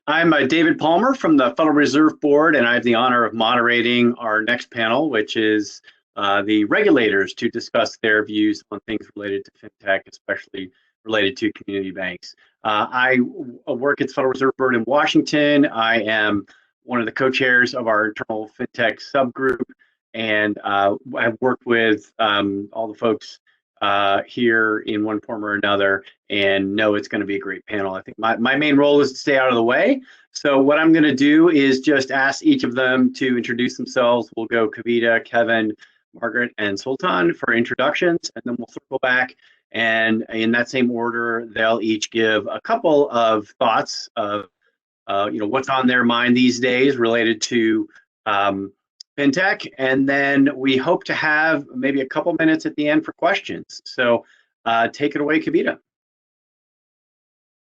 I'm David Palmer from the Federal Reserve Board, and I have the honor of moderating our next panel, which is the regulators, to discuss their views on things related to fintech, especially related to community banks. I work at the Federal Reserve Board in Washington. I am one of the co-chairs of our internal fintech subgroup, and I've worked with all the folks here in one form or another, and know it's going to be a great panel. I think my main role is to stay out of the way. So what I'm going to do is just ask each of them to introduce themselves. We'll go Kavita, Kevin, Margaret, and Sultan for introductions, and then we'll circle back. And in that same order, they'll each give a couple of thoughts of what's on their mind these days related to fintech, and then we hope to have maybe a couple minutes at the end for questions. So take it away, Kavita.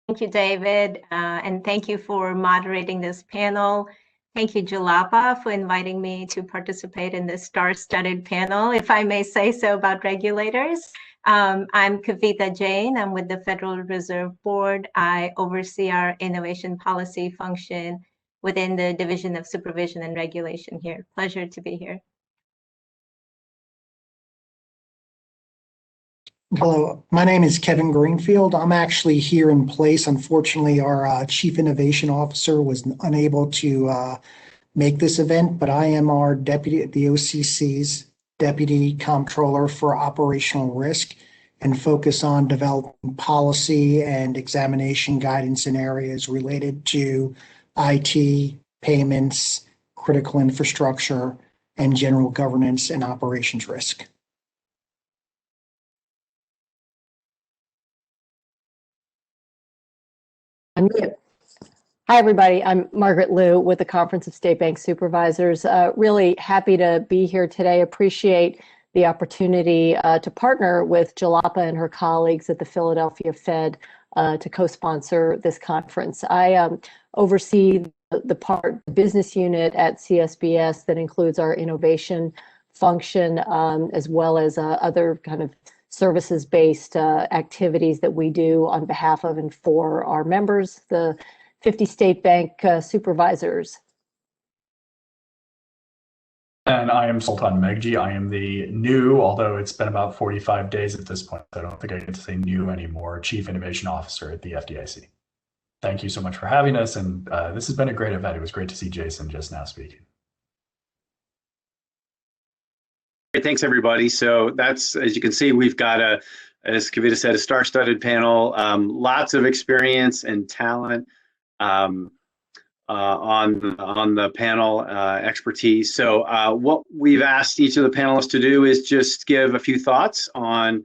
Thank you, David, and thank you for moderating this panel. Thank you, Jalapa, for inviting me to participate in this star-studded panel, if I may say so, about regulators. I'm Kavita Jain. I'm with the Federal Reserve Board. I oversee our innovation policy function within the Division of Supervision and Regulation here. Pleasure to be here. Hello, my name is Kevin Greenfield. I'm actually here in place. Unfortunately, our Chief Innovation Officer was unable to make this event, but I am our deputy at the OCC's Deputy Comptroller for Operational Risk and focus on developing policy and examination guidance in areas related to IT, payments, critical infrastructure, and general governance and operations risk. Hi, everybody. I'm Margaret Liu with the Conference of State Bank Supervisors. Really happy to be here today. Appreciate the opportunity to partner with Jalapa and her colleagues at the Philadelphia Fed to co-sponsor this conference. I oversee the business unit at CSBS that includes our innovation function, as well as other kind of services-based activities that we do on behalf of and for our members, the 50 state bank supervisors. And I am Sultan Meghji. I am the new, although it's been about 45 days at this point, I don't think I get to say new anymore, Chief Innovation Officer at the FDIC. Thank you so much for having us, and this has been a great event. It was great to see Jason just now speaking. Thanks, everybody. So that's, as you can see, we've got as Kavita said, a star-studded panel, lots of experience and talent on the panel expertise. So what we've asked each of the panelists to do is just give a few thoughts on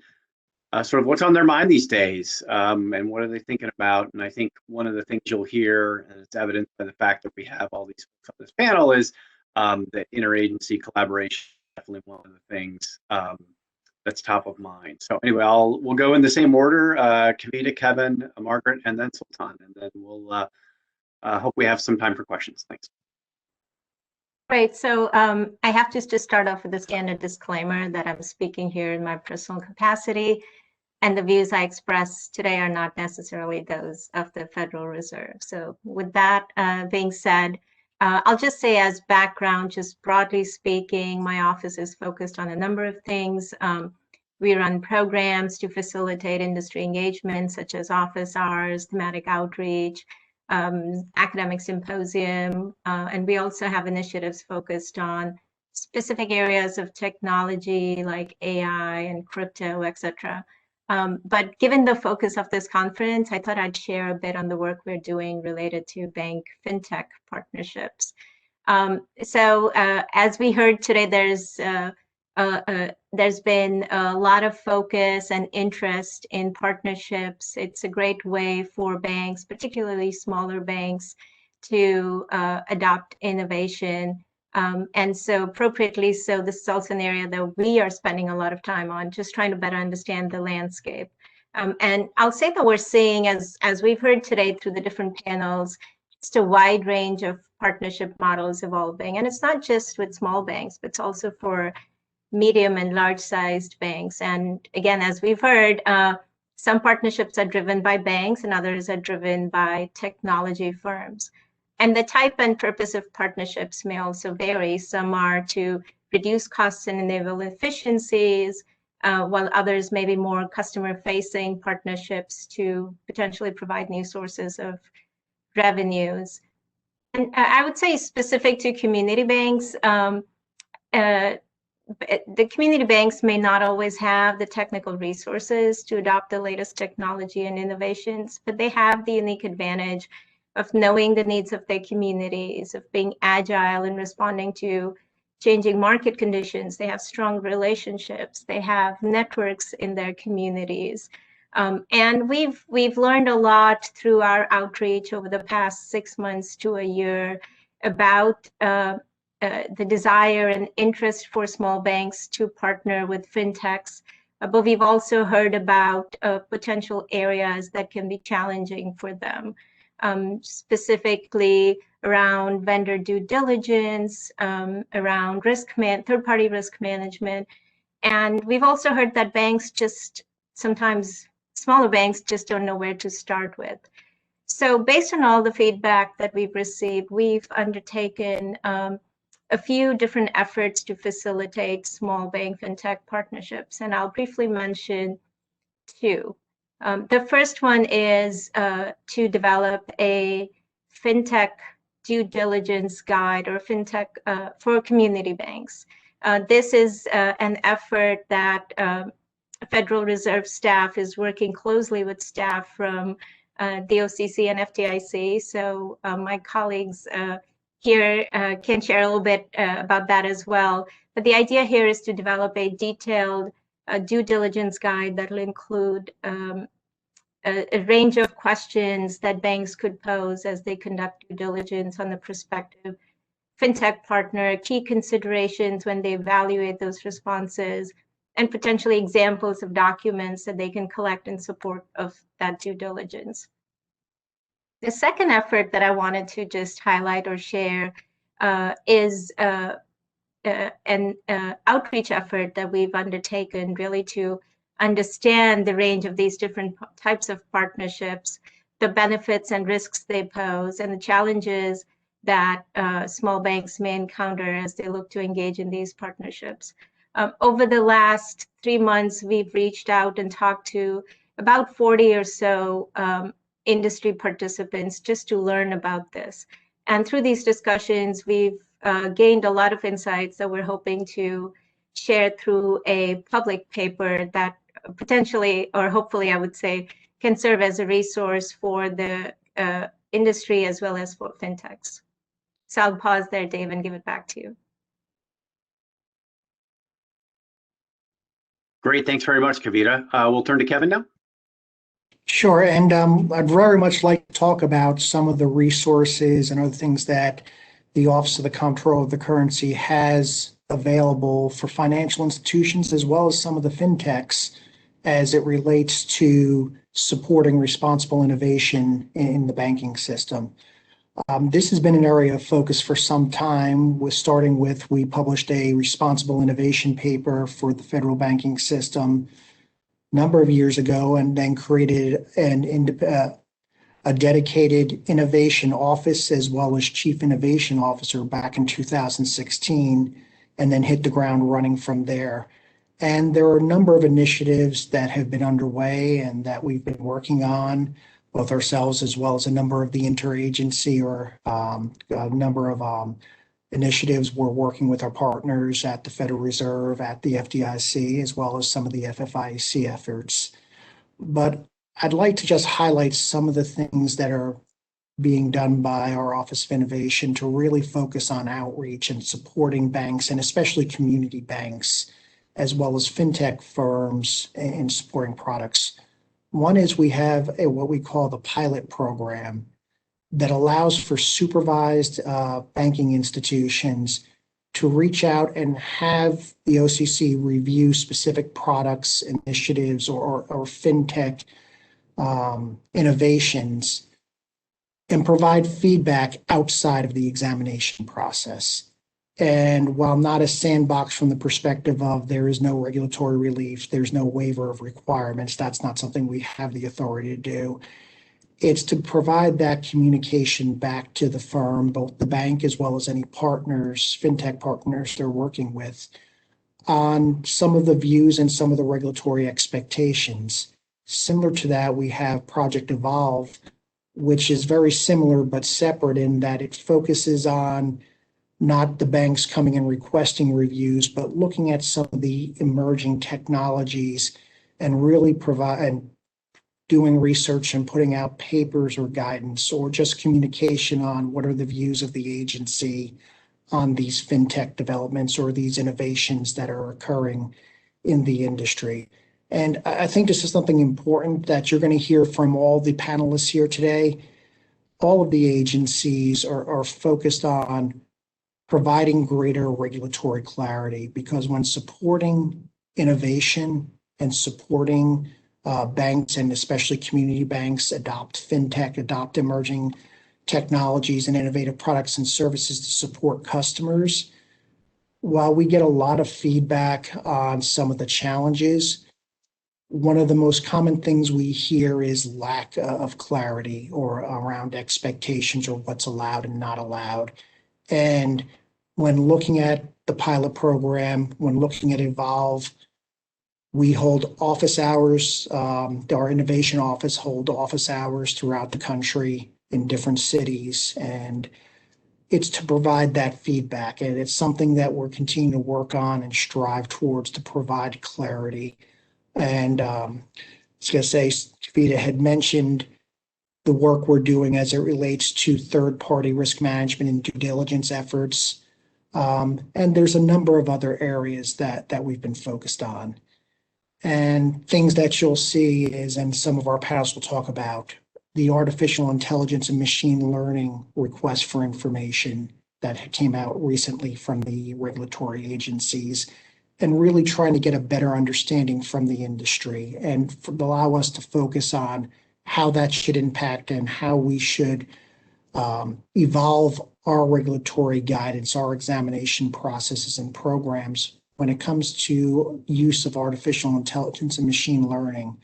sort of what's on their mind these days, and what are they thinking about. And I think one of the things you'll hear, and it's evident by the fact that we have all these folks on this panel, is that interagency collaboration is definitely one of the things that's top of mind. So anyway, we'll go in the same order: Kavita, Kevin, Margaret, and then Sultan, and then we'll hope we have some time for questions. Thanks. Right, so I have just to start off with a standard disclaimer that I'm speaking here in my personal capacity, and the views I express today are not necessarily those of the Federal Reserve. So with that being said, I'll just say as background, just broadly speaking, my office is focused on a number of things. We run programs to facilitate industry engagement, such as office hours, thematic outreach, academic symposium, and we also have initiatives focused on specific areas of technology like AI and crypto, etc. But given the focus of this conference, I thought I'd share a bit on the work we're doing related to bank fintech partnerships. So as we heard today, there's been a lot of focus and interest in partnerships. It's a great way for banks, particularly smaller banks, to adopt innovation. And so appropriately so, this is also an area that we are spending a lot of time on, just trying to better understand the landscape. And I'll say that we're seeing, as we've heard today through the different panels, just a wide range of partnership models evolving. And it's not just with small banks, but it's also for medium and large-sized banks. And again, as we've heard, Some partnerships are driven by banks and others are driven by technology firms. And the type and purpose of partnerships may also vary. Some are to reduce costs and enable efficiencies, while others may be more customer-facing partnerships to potentially provide new sources of revenues. And I would say specific to community banks, the community banks may not always have the technical resources to adopt the latest technology and innovations, but they have the unique advantage of knowing the needs of their communities, of being agile and responding to changing market conditions. They have strong relationships. They have networks in their communities. And we've learned a lot through our outreach over the past 6 months to a year about the desire and interest for small banks to partner with fintechs. But we've also heard about potential areas that can be challenging for them, specifically around vendor due diligence, around third-party risk management. And we've also heard that banks sometimes smaller banks just don't know where to start with. So based on all the feedback that we've received, we've undertaken a few different efforts to facilitate small bank fintech partnerships, and I'll briefly mention two. The first one is to develop a fintech due diligence guide or fintech for community banks. This is an effort that Federal Reserve staff is working closely with staff from the OCC and FDIC. So my colleagues here can share a little bit about that as well. But the idea here is to develop a detailed due diligence guide that will include a range of questions that banks could pose as they conduct due diligence on the prospective fintech partner, key considerations when they evaluate those responses, and potentially examples of documents that they can collect in support of that due diligence. The second effort that I wanted to just highlight or share is an outreach effort that we've undertaken really to understand the range of these different types of partnerships, the benefits and risks they pose, and the challenges that small banks may encounter as they look to engage in these partnerships. Over the last 3 months, we've reached out and talked to about 40 or so industry participants just to learn about this. And through these discussions, we've gained a lot of insights that we're hoping to share through a public paper that potentially, or hopefully I would say, can serve as a resource for the industry as well as for fintechs. So I'll pause there, Dave, and give it back to you. Great, thanks very much, Kavita. We'll turn to Kevin now. Sure, and I'd very much like to talk about some of the resources and other things that the Office of the Comptroller of the Currency has available for financial institutions as well as some of the fintechs as it relates to supporting responsible innovation in the banking system. This has been an area of focus for some time, we published a responsible innovation paper for the federal banking system a number of years ago, and then created a dedicated innovation office as well as chief innovation officer back in 2016, and then hit the ground running from there. And there are a number of initiatives that have been underway and that we've been working on, both ourselves as well as a number of the interagency or a number of initiatives. We're working with our partners at the Federal Reserve, at the FDIC, as well as some of the FFIEC efforts. But I'd like to just highlight some of the things that are being done by our Office of Innovation to really focus on outreach and supporting banks, and especially community banks, as well as fintech firms in supporting products. One is we have what we call the pilot program that allows for supervised banking institutions to reach out and have the OCC review specific products, initiatives, or fintech innovations and provide feedback outside of the examination process. And while not a sandbox from the perspective of there is no regulatory relief, there's no waiver of requirements, that's not something we have the authority to do. It's to provide that communication back to the firm, both the bank as well as any partners, fintech partners they're working with, on some of the views and some of the regulatory expectations. Similar to that, we have Project Evolve, which is very similar but separate in that it focuses on not the banks coming and requesting reviews, but looking at some of the emerging technologies and really doing research and putting out papers or guidance or just communication on what are the views of the agency on these fintech developments or these innovations that are occurring in the industry. And I think this is something important that you're going to hear from all the panelists here today. All of the agencies are focused on providing greater regulatory clarity, because when supporting innovation and supporting banks, and especially community banks, adopt fintech, adopt emerging technologies and innovative products and services to support customers, while we get a lot of feedback on some of the challenges, one of the most common things we hear is lack of clarity or around expectations or what's allowed and not allowed. And when looking at the pilot program, when looking at Evolve, we hold office hours. Our innovation office hold office hours throughout the country in different cities. And it's to provide that feedback. And it's something that we're continuing to work on and strive towards to provide clarity. And I was going to say, Kavita had mentioned the work we're doing as it relates to third-party risk management and due diligence efforts. And there's a number of other areas that we've been focused on. And things that you'll see is, and some of our panels will talk about, the artificial intelligence and machine learning request for information that came out recently from the regulatory agencies, and really trying to get a better understanding from the industry and allow us to focus on how that should impact and how we should evolve our regulatory guidance, our examination processes and programs when it comes to use of artificial intelligence and machine learning.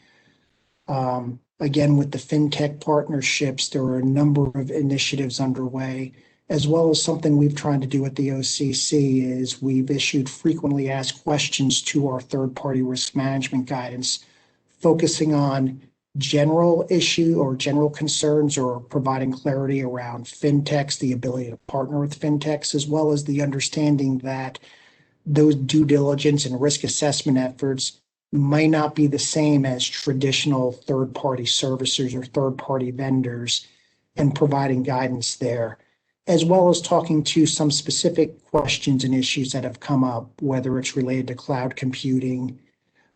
Again, with the fintech partnerships, there are a number of initiatives underway, as well as something we've tried to do at the OCC is we've issued frequently asked questions to our third-party risk management guidance, focusing on general issue or general concerns or providing clarity around fintechs, the ability to partner with fintechs, as well as the understanding that those due diligence and risk assessment efforts might not be the same as traditional third-party servicers or third-party vendors, and providing guidance there, as well as talking to some specific questions and issues that have come up, whether it's related to cloud computing,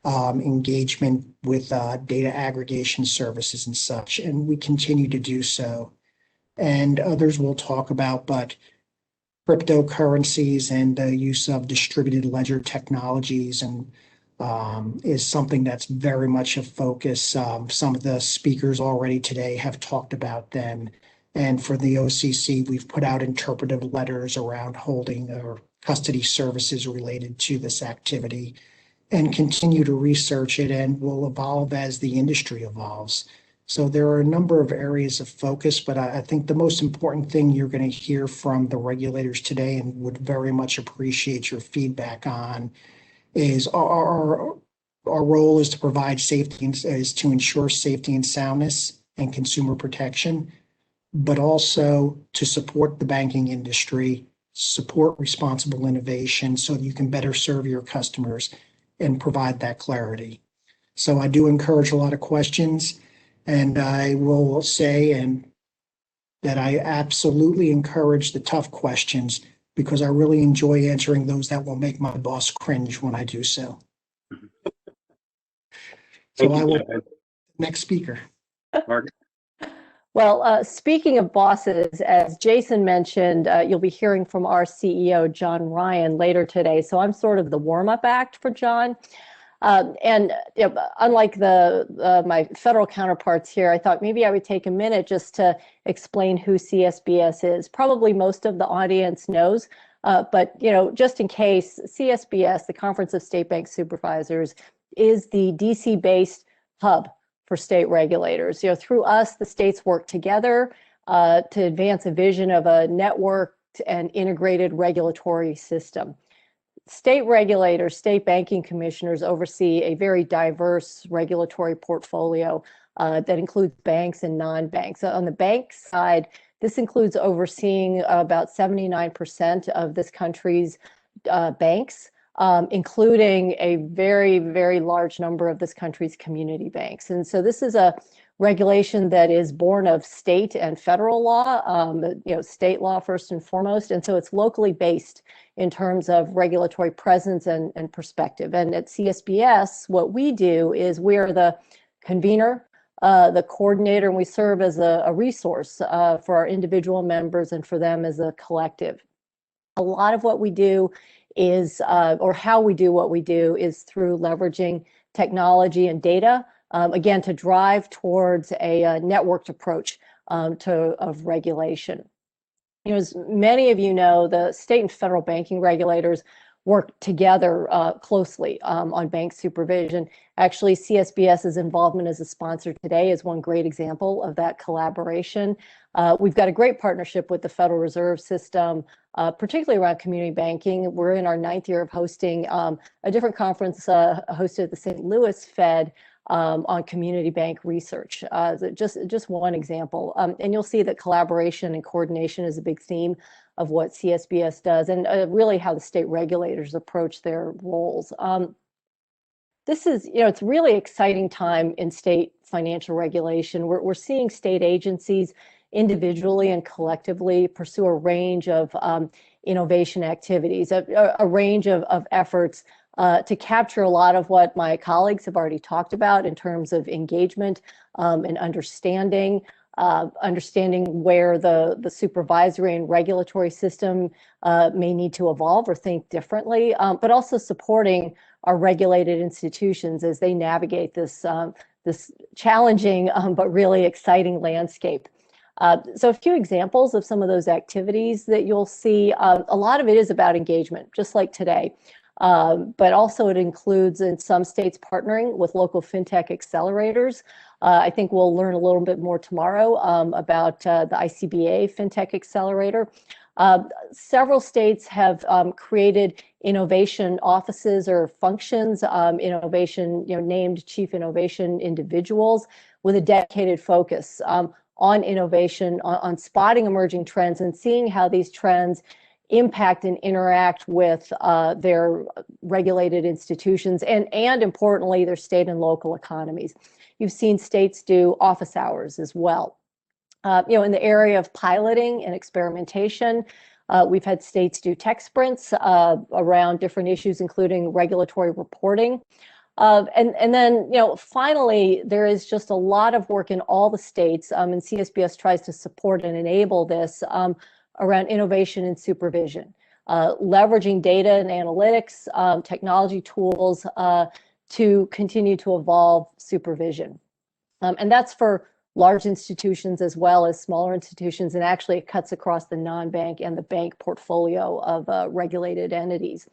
engagement with data aggregation services and such, and we continue to do so. And others we'll talk about, but cryptocurrencies and the use of distributed ledger technologies and is something that's very much a focus. Some of the speakers already today have talked about them. And for the OCC, we've put out interpretive letters around holding or custody services related to this activity, and continue to research it, and will evolve as the industry evolves. So there are a number of areas of focus, but I think the most important thing you're going to hear from the regulators today, and would very much appreciate your feedback on, is our role is to provide safety, is to ensure safety and soundness and consumer protection, but also to support the banking industry, support responsible innovation so that you can better serve your customers and provide that clarity. So I do encourage a lot of questions, and I will say that I absolutely encourage the tough questions, because I really enjoy answering those that will make my boss cringe when I do so. So I will, next speaker. Margaret. Well, speaking of bosses, as Jason mentioned, you'll be hearing from our CEO, John Ryan, later today. So I'm sort of the warm-up act for John. And you know, unlike my federal counterparts here, I thought maybe I would take a minute just to explain who CSBS is. Probably most of the audience knows, But just in case, CSBS, the Conference of State Bank Supervisors, is the DC-based hub for state regulators. Through us, the states work together to advance a vision of a networked and integrated regulatory system. State regulators, state banking commissioners oversee a very diverse regulatory portfolio that includes banks and non-banks. On the bank side, this includes overseeing about 79% of this country's banks, including a very, very large number of this country's community banks. And so this is a regulation that is born of state and federal law, state law first and foremost. And so it's locally based in terms of regulatory presence and perspective. And at CSBS, what we do is we are the convener, the coordinator, and we serve as a resource for our individual members and for them as a collective. A lot of what we do is, or how we do what we do, is through leveraging technology and data, again, to drive towards a networked approach of regulation. As many of you know, the state and federal banking regulators work together closely on bank supervision. Actually, CSBS's involvement as a sponsor today is one great example of that collaboration. We've got a great partnership with the Federal Reserve System, particularly around community banking. We're in our 9th year of hosting a different conference hosted at the St. Louis Fed on community bank research. Just one example. And you'll see that collaboration and coordination is a big theme of what CSBS does, and really how the state regulators approach their roles. This is, it's a really exciting time in state financial regulation. We're seeing state agencies individually and collectively pursue a range of innovation activities, a range of efforts to capture a lot of what my colleagues have already talked about in terms of engagement and understanding where the supervisory and regulatory system may need to evolve or think differently, but also supporting our regulated institutions as they navigate this challenging but really exciting landscape. So a few examples of some of those activities that you'll see. A lot of it is about engagement, just like today. But also it includes, in some states, partnering with local Fintech accelerators. I think we'll learn a little bit more tomorrow about the ICBA Fintech Accelerator. Several states have created innovation offices or functions, named chief innovation individuals with a dedicated focus on innovation, on spotting emerging trends and seeing how these trends impact and interact with their regulated institutions and importantly, their state and local economies. You've seen states do office hours as well. In the area of piloting and experimentation, we've had states do tech sprints around different issues, including regulatory reporting. And then, finally, there is just a lot of work in all the states, and CSBS tries to support and enable this around innovation and supervision, leveraging data and analytics, technology tools to continue to evolve supervision. And that's for large institutions as well as smaller institutions, and actually it cuts across the non-bank and the bank portfolio of regulated entities.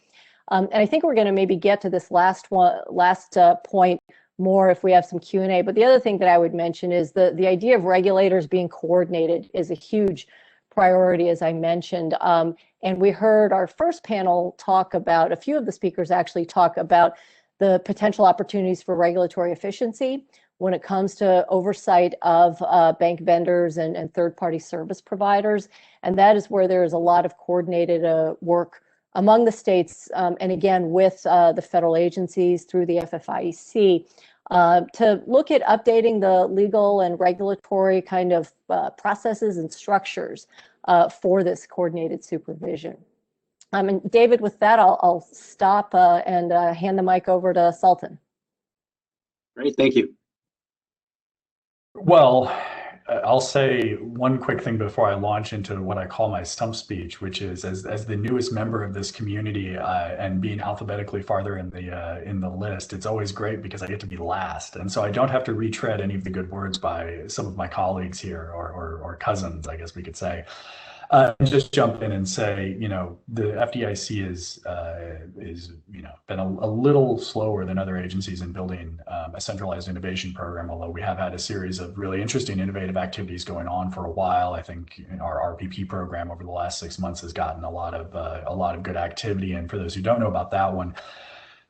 And I think we're going to maybe get to this last point more if we have some Q&A. But the other thing that I would mention is the idea of regulators being coordinated is a huge priority, as I mentioned. And we heard our first panel talk about, a few of the speakers actually talk about the potential opportunities for regulatory efficiency when it comes to oversight of bank vendors and third-party service providers. And that is where there is a lot of coordinated work among the states, and again, with the federal agencies through the FDIC, to look at updating the legal and regulatory kind of processes and structures for this coordinated supervision. And David, with that, I'll stop and hand the mic over to Sultan. Great, thank you. Well, I'll say one quick thing before I launch into what I call my stump speech, which is as the newest member of this community and being alphabetically farther in the list, it's always great because I get to be last, and so I don't have to retread any of the good words by some of my colleagues here or cousins, I guess we could say. Just jump in and say, the FDIC is been a little slower than other agencies in building a centralized innovation program, although we have had a series of really interesting innovative activities going on for a while. I think our RPP program over the last 6 months has gotten a lot of good activity. And for those who don't know about that one,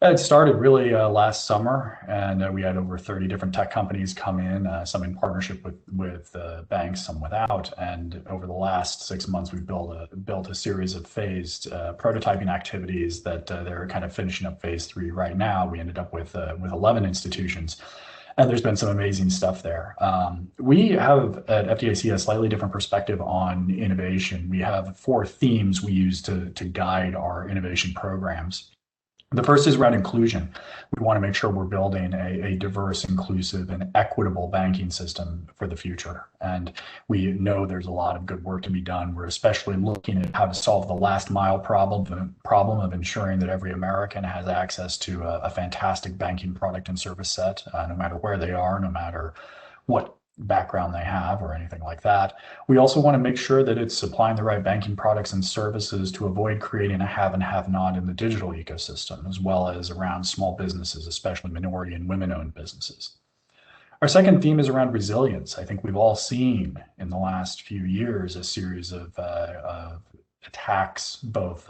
it started really last summer, and we had over 30 different tech companies come in, some in partnership with banks, some without. And over the last 6 months, we've built a series of phased prototyping activities that they're kind of finishing up phase 3 right now. We ended up with 11 institutions. And there's been some amazing stuff there. We have at FDIC a slightly different perspective on innovation. We have 4 themes we use to guide our innovation programs. The first is around inclusion. We want to make sure we're building a diverse, inclusive, and equitable banking system for the future. And we know there's a lot of good work to be done. We're especially looking at how to solve the last mile problem of ensuring that every American has access to a fantastic banking product and service set, no matter where they are, no matter what background they have or anything like that. We also want to make sure that it's supplying the right banking products and services to avoid creating a have and have not in the digital ecosystem, as well as around small businesses, especially minority and women-owned businesses. Our second theme is around resilience. I think we've all seen in the last few years a series of attacks, both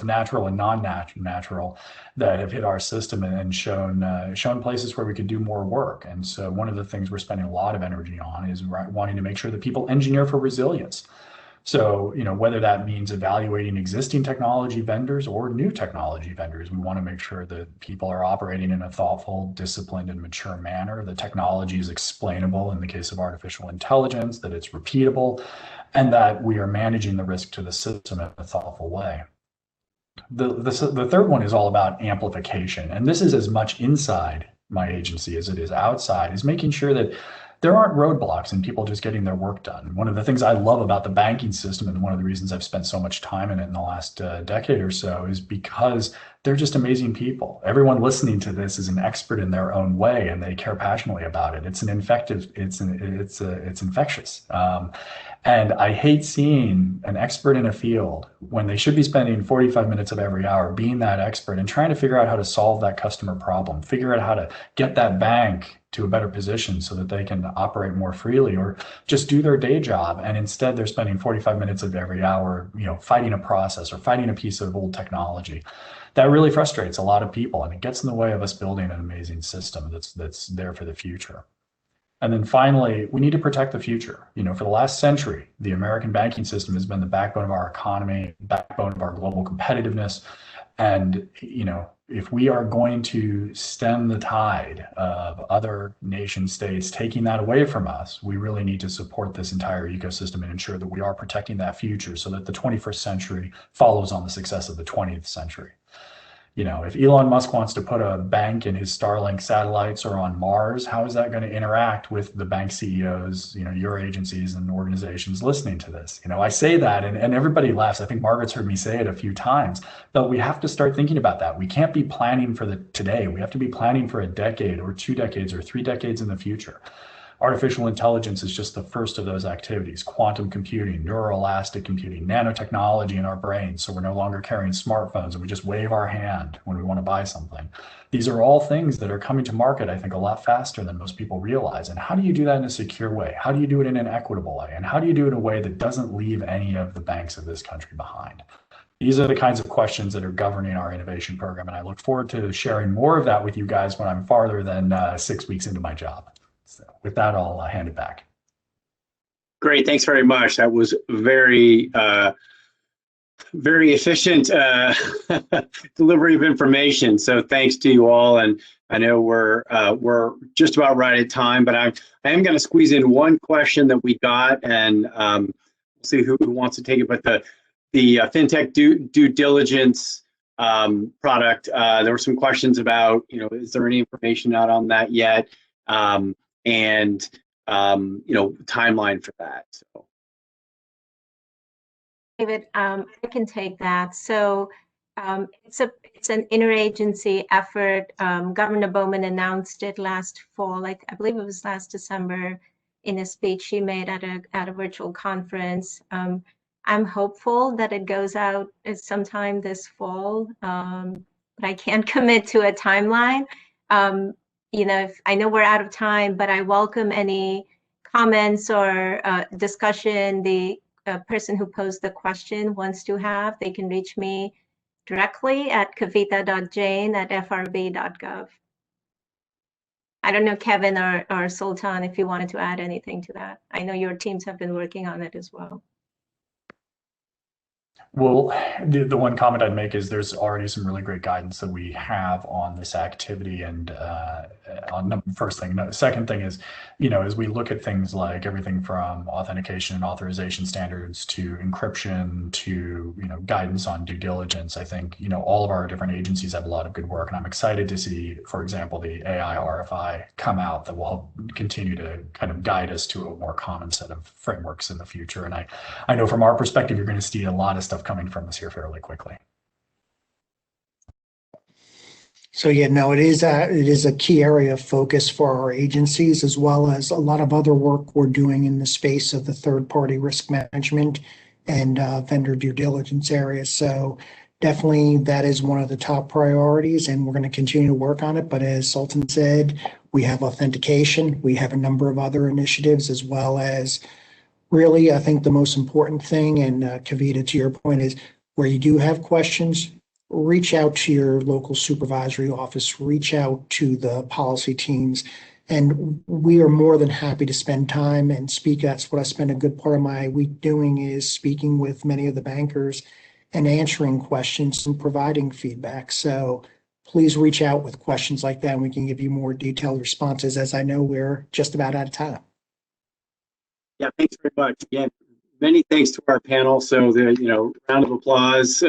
natural and non-natural, that have hit our system and shown places where we could do more work. And so one of the things we're spending a lot of energy on is wanting to make sure that people engineer for resilience. So, whether that means evaluating existing technology vendors or new technology vendors, we want to make sure that people are operating in a thoughtful, disciplined, and mature manner. The technology is explainable in the case of artificial intelligence, that it's repeatable, and that we are managing the risk to the system in a thoughtful way. The third one is all about amplification. And this is as much inside my agency as it is outside, is making sure that there aren't roadblocks in people just getting their work done. One of the things I love about the banking system, and one of the reasons I've spent so much time in it in the last decade or so, is because they're just amazing people. Everyone listening to this is an expert in their own way, and they care passionately about it. It's infectious. And I hate seeing an expert in a field when they should be spending 45 minutes of every hour being that expert and trying to figure out how to solve that customer problem, figure out how to get that bank to a better position so that they can operate more freely or just do their day job. And instead they're spending 45 minutes of every hour, fighting a process or fighting a piece of old technology. That really frustrates a lot of people, and it gets in the way of us building an amazing system that's there for the future. And then finally, we need to protect the future. For the last century, the American banking system has been the backbone of our economy, backbone of our global competitiveness. And, if we are going to stem the tide of other nation states taking that away from us, we really need to support this entire ecosystem and ensure that we are protecting that future so that the 21st century follows on the success of the 20th century. If Elon Musk wants to put a bank in his Starlink satellites or on Mars, how is that going to interact with the bank CEOs, your agencies and organizations listening to this? I say that and everybody laughs. I think Margaret's heard me say it a few times, but we have to start thinking about that. We can't be planning for the today. We have to be planning for a decade or 2 decades or 3 decades in the future. Artificial intelligence is just the first of those activities. Quantum computing, neuroelastic computing, nanotechnology in our brains, so we're no longer carrying smartphones and we just wave our hand when we want to buy something. These are all things that are coming to market, I think, a lot faster than most people realize. And how do you do that in a secure way? How do you do it in an equitable way? And how do you do it in a way that doesn't leave any of the banks of this country behind? These are the kinds of questions that are governing our innovation program. And I look forward to sharing more of that with you guys when I'm farther than 6 weeks into my job. So with that, I'll hand it back. Great, thanks very much. That was very, very efficient delivery of information. So thanks to you all. And I know we're just about right at time, but I am going to squeeze in one question that we got, and we'll see who wants to take it. But the Fintech due diligence product, there were some questions about, is there any information out on that yet? And timeline for that. So, David, I can take that. So it's an interagency effort. Governor Bowman announced it last fall, I believe it was last December, in a speech he made at a virtual conference. I'm hopeful that it goes out sometime this fall, but I can't commit to a timeline. You know, I know we're out of time, but I welcome any comments or discussion the person who posed the question wants to have. They can reach me directly at kavita.jain@frb.gov. I don't know, Kevin or Sultan, if you wanted to add anything to that. I know your teams have been working on it as well. Well, the one comment I'd make is there's already some really great guidance that we have on this activity. And on the first thing, the second thing is, you know, as we look at things like everything from authentication and authorization standards to encryption to, you know, guidance on due diligence, I think, you know, all of our different agencies have a lot of good work. And I'm excited to see, for example, the AI RFI come out that will help continue to kind of guide us to a more common set of frameworks in the future. And I know from our perspective, you're going to see a lot of stuff coming from us here fairly quickly. So yeah, no, it is a key area of focus for our agencies, as well as a lot of other work we're doing in the space of the third-party risk management and vendor due diligence areas. So definitely that is one of the top priorities, and we're going to continue to work on it. But as Sultan said, we have authentication, we have a number of other initiatives, as well as really, I think the most important thing, and Kavita, to your point, is where you do have questions, reach out to your local supervisory office, reach out to the policy teams, and we are more than happy to spend time and speak. That's what I spend a good part of my week doing, is speaking with many of the bankers and answering questions and providing feedback. So please reach out with questions like that, and we can give you more detailed responses, as I know we're just about out of time. Yeah, thanks very much. Again, many thanks to our panel. So the, you know, round of applause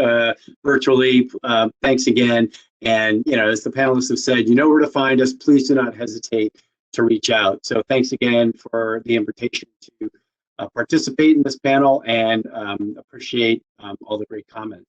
virtually. Thanks again. And, you know, as the panelists have said, you know where to find us. Please do not hesitate to reach out. So thanks again for the invitation to participate in this panel, and appreciate all the great comments.